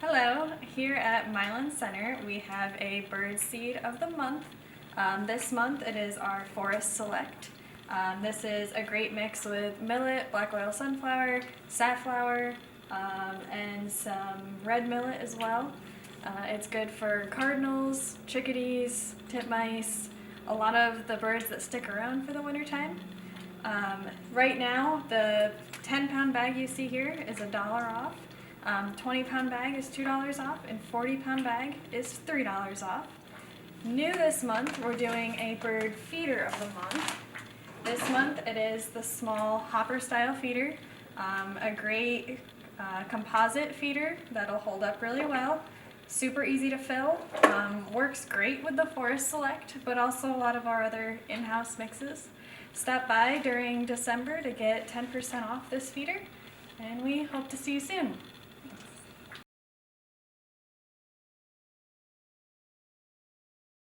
Hello, here at Milan Center we have a Birdseed of the month. This month it is our Forest Select. This is a great mix with millet, black oil sunflower, safflower, and some red millet as well. It's good for cardinals, chickadees, titmice, a lot of the birds that stick around for the wintertime. Right now the 10-pound bag you see here is $1 off. 20-pound bag is $2 off, and 40-pound bag is $3 off. New this month, we're doing a bird feeder of the month. This month it is the small hopper style feeder, a great composite feeder that'll hold up really well, super easy to fill, works great with the Forest Select, but also a lot of our other in-house mixes. Stop by during December to get 10% off this feeder, and we hope to see you soon.